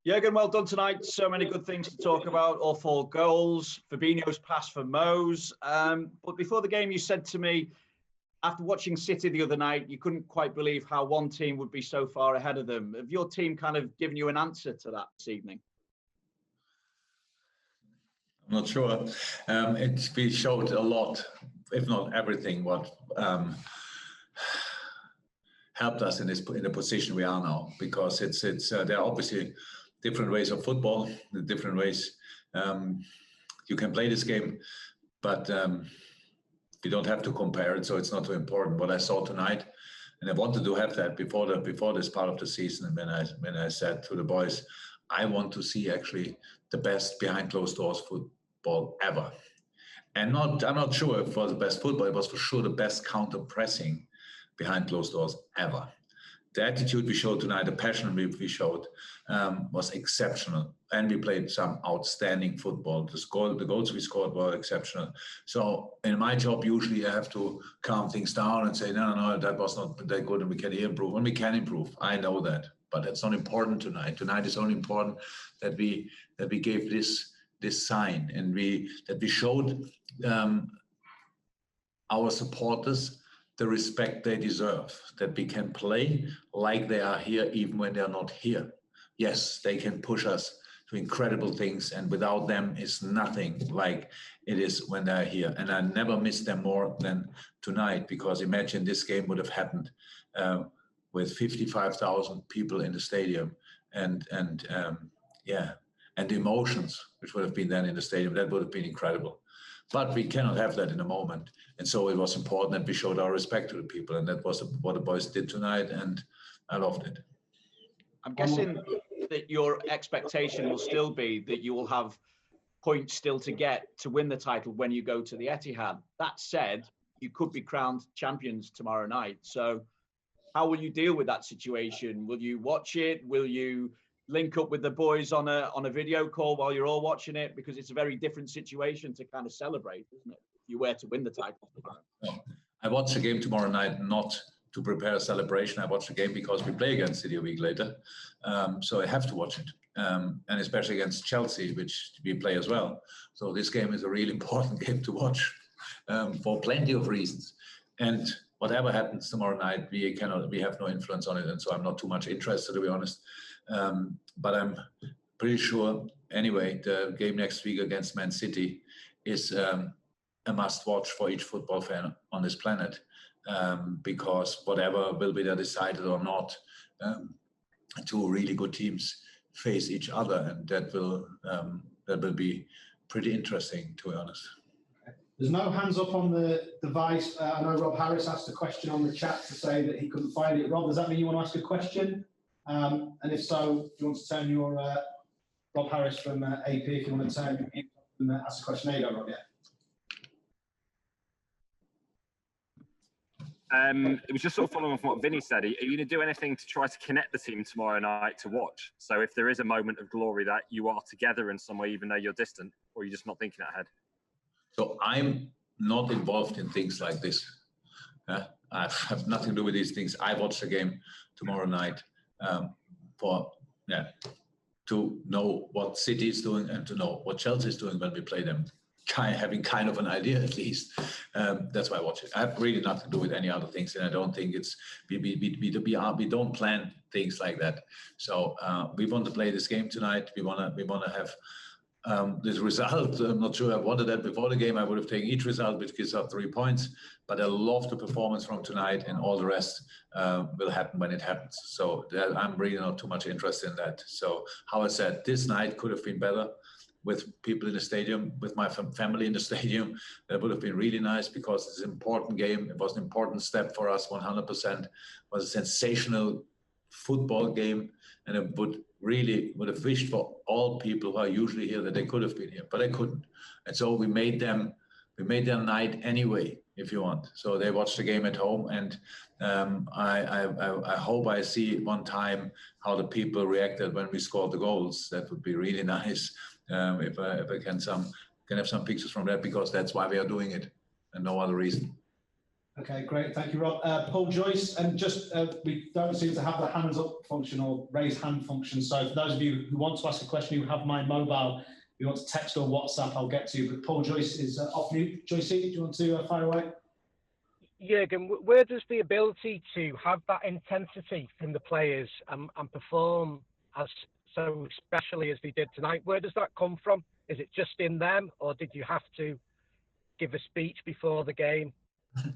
Jurgen, well done tonight. So many good things to talk about. All 4 goals. Fabinho's pass for Mo's. But before the game, you said to me, after watching City the other night, you couldn't quite believe how one team would be so far ahead of them. Have your team kind of given you an answer to that this evening? I'm not sure. We showed a lot, if not everything, what helped us in the position we are now. Because there are obviously different ways of football, the different ways you can play this game, but we don't have to compare it, so it's not too important. What I saw tonight, and I wanted to have that before this part of the season, when I said to the boys, I want to see actually the best behind closed doors football ever. And I'm not sure if it was the best football, it was for sure the best counter pressing behind closed doors ever. The attitude we showed tonight, the passion we showed was exceptional. And we played some outstanding football. The goals we scored were exceptional. So in my job, usually I have to calm things down and say, no, that was not that good and we can improve. And we can improve. I know that. But that's not important tonight. Tonight is only important that we gave this sign and that we showed our supporters the respect they deserve, that we can play like they are here even when they're not here. Yes, they can push us to incredible things, and without them is nothing like it is when they're here. And I never miss them more than tonight, because imagine this game would have happened with 55,000 people in the stadium, and the emotions which would have been then in the stadium, that would have been incredible. But we cannot have that in a moment. And so it was important that we showed our respect to the people. And that was what the boys did tonight. And I loved it. I'm guessing that your expectation will still be that you will have points still to get to win the title when you go to the Etihad. That said, you could be crowned champions tomorrow night. So how will you deal with that situation? Will you watch it? Will you link up with the boys on a video call while you're all watching it? Because it's a very different situation to kind of celebrate, isn't it? If you were to win the title tomorrow. I watch the game tomorrow night not to prepare a celebration. I watch the game because we play against City a week later. So I have to watch it. And especially against Chelsea, which we play as well. So this game is a really important game to watch for plenty of reasons. And whatever happens tomorrow night, we have no influence on it. And so I'm not too much interested, to be honest. But I'm pretty sure, anyway, the game next week against Man City is a must-watch for each football fan on this planet, because whatever will be there decided or not, two really good teams face each other, and that will be pretty interesting, to be honest. There's no hands up on the device. I know Rob Harris asked a question on the chat to say that he couldn't find it. Rob, does that mean you want to ask a question? And if so, do you want to turn your Rob Harris from AP, if you want to turn and ask a question? There you go, Rob, yeah. It was just sort of following on from what Vinny said. Are you going to do anything to try to connect the team tomorrow night to watch? So if there is a moment of glory that you are together in some way, even though you're distant, or are you just not thinking ahead? So I'm not involved in things like this. I have nothing to do with these things. I watch the game tomorrow night to know what City is doing and to know what Chelsea is doing when we play them. Having kind of an idea at least. That's why I watch it. I have really nothing to do with any other things, and I don't think it's we don't plan things like that. So we want to play this game tonight. We want to have this result. I'm not sure I wanted that before the game. I would have taken each result, which gives us 3 points. But I love the performance from tonight, and all the rest will happen when it happens. So I'm really not too much interested in that. So how I said, this night could have been better with people in the stadium, with my family in the stadium. That would have been really nice, because it's an important game. It was an important step for us, 100%. It was a sensational football game, and I would have wished for all people who are usually here that they could have been here, but they couldn't. And so we made their night anyway, if you want. So they watched the game at home, and I hope I see one time how the people reacted when we scored the goals. That would be really nice. If I can have some pictures from that, because that's why we are doing it and no other reason. Okay, great. Thank you, Rob. Paul Joyce, and just we don't seem to have the hands up function or raise hand function. So for those of you who want to ask a question, you have my mobile. If you want to text or WhatsApp, I'll get to you. But Paul Joyce is off mute. Joyce, do you want to fire away? Jürgen, where does the ability to have that intensity from the players and perform as so especially as they did tonight, where does that come from? Is it just in them, or did you have to give a speech before the game? I'm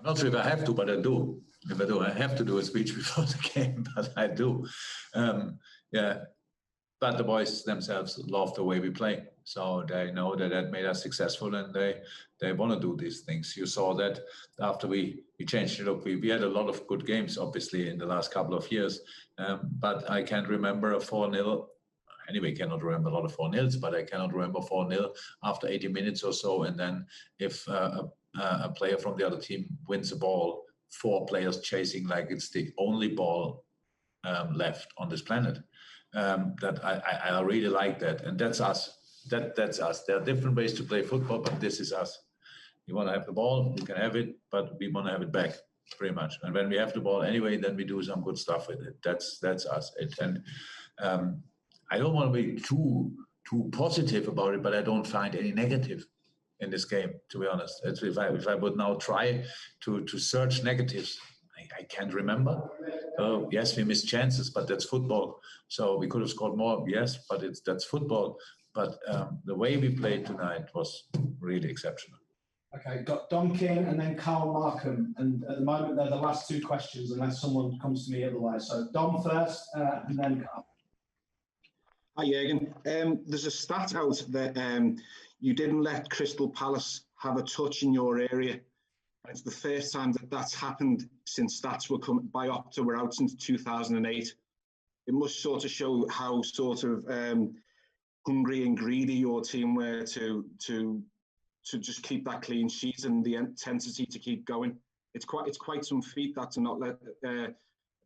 not sure if I have to, but I do. If I do, I have to do a speech before the game, but I do. Yeah, but the boys themselves love the way we play, so they know that made us successful, and they want to do these things. You saw that after we changed it up. We had a lot of good games, obviously, in the last couple of years, but I can't remember a 4-0. Anyway, cannot remember a lot of 4-0s, but I cannot remember 4-0 after 80 minutes or so, and then if a player from the other team wins a ball, 4 players chasing like it's the only ball left on this planet. That I really like that, and that's us. That's us. There are different ways to play football, but this is us. You want to have the ball, you can have it, but we want to have it back, pretty much. And when we have the ball anyway, then we do some good stuff with it. That's us. I don't want to be too positive about it, but I don't find any negative in this game, to be honest. If I would now try to search negatives, I can't remember. Yes, we missed chances, but that's football. So we could have scored more, yes, but that's football. But the way we played tonight was really exceptional. Okay, got Dom King and then Carl Markham. And at the moment, they're the last 2 questions, unless someone comes to me otherwise. So Dom first, and then Carl. Hi, Jürgen. There's a stat out that you didn't let Crystal Palace have a touch in your area. It's the first time that that's happened since stats were by Opta were out since 2008. It must sort of show how sort of hungry and greedy your team were to just keep that clean sheet and the intensity to keep going. It's quite some feat that to not let a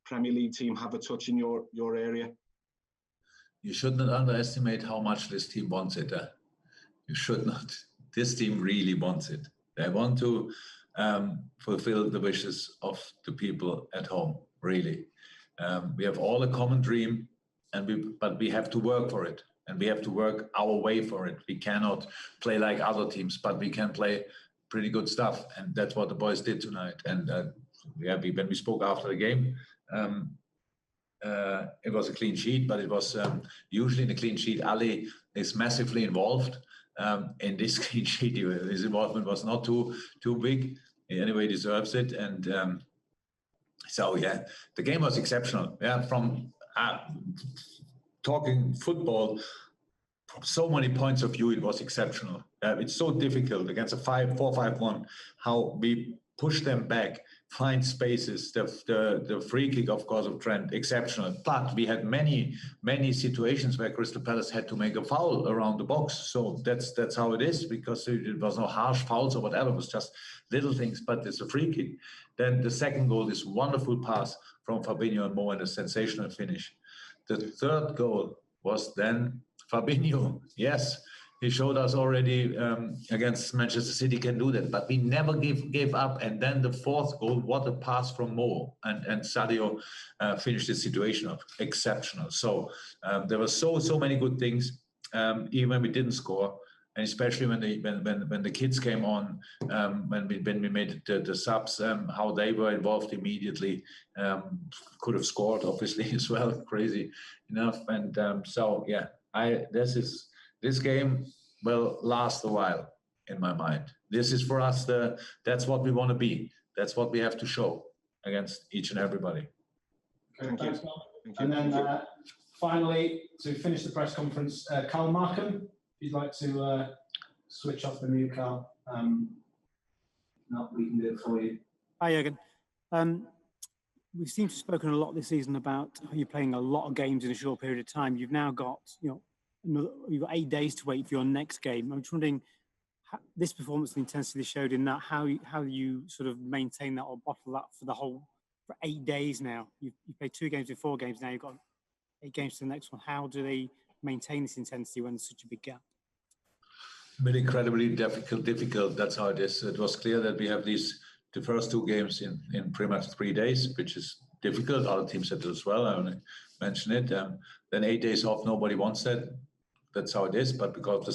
Premier League team have a touch in your area. You should not underestimate how much this team wants it. You should not. This team really wants it. They want to fulfill the wishes of the people at home, really. We have all a common dream, but we have to work for it, and we have to work our way for it. We cannot play like other teams, but we can play pretty good stuff, and that's what the boys did tonight. And when we spoke after the game, it was a clean sheet, but it was usually in a clean sheet, Ali is massively involved. In this clean sheet, his involvement was not too big. Anyway, he deserves it. And so, yeah, the game was exceptional. Yeah, from talking football, from so many points of view, it was exceptional. It's so difficult against a 4-5-1, how we push them back, find spaces. The free kick, of course, of Trent, exceptional. But we had many situations where Crystal Palace had to make a foul around the box. So that's how it is, because it was no harsh fouls or whatever. It was just little things, but it's a free kick. Then the second goal, this wonderful pass from Fabinho and Mo, and a sensational finish. The third goal was then Fabinho. Yes, he showed us already against Manchester City can do that, but we never gave up. And then the fourth goal, what a pass from Mo, and Sadio finished the situation up. Exceptional. So there were so many good things, even when we didn't score, and especially when the kids came on, when we made the subs, how they were involved immediately. Could have scored obviously as well, crazy enough. And so yeah, this game will last a while in my mind. This is for us, that's what we want to be. That's what we have to show against each and everybody. Okay, thanks, Mark. And then finally, to finish the press conference, Carl Markham, if you'd like to switch off the mute, Carl. No, we can do it for you. Hi, Jürgen. We seem to have spoken a lot this season about how you're playing a lot of games in a short period of time. You've now got, you've got 8 days to wait for your next game. I'm just wondering, this performance and intensity showed in that, how you sort of maintain that or bottle that for 8 days now. You've played 2 games in 4 games now. You've got 8 games to the next one. How do they maintain this intensity when there's such a big gap? But incredibly difficult. That's how it is. It was clear that we have the first 2 games in pretty much 3 days, which is difficult. Other teams said it as well. I want to mention it. Then 8 days off. Nobody wants that. That's how it is. But because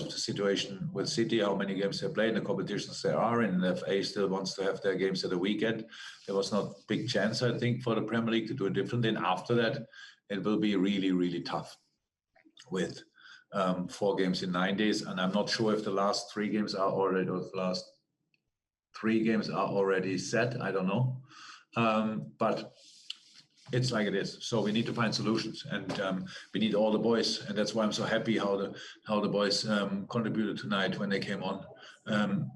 of the situation with City, how many games they play, and the competitions there are, and the FA still wants to have their games at the weekend. There was not big chance, I think, for the Premier League to do it differently. And after that, it will be really, really tough with 4 games in 9 days. And I'm not sure if the last 3 games are already, or the last 3 games are already set. I don't know. But it's like it is. So we need to find solutions, and we need all the boys. And that's why I'm so happy how the boys contributed tonight when they came on.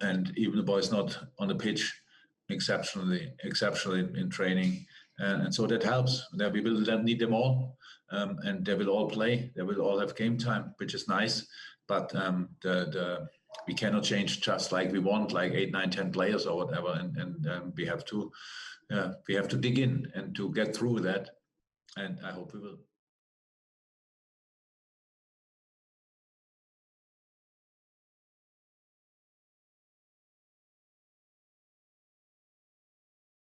And even the boys not on the pitch, exceptionally in training. And so that helps. That we will need them all. And they will all play. They will all have game time, which is nice. But we cannot change just like we want, like 8, 9, 10 players or whatever. And we have to dig in and to get through that. And I hope we will.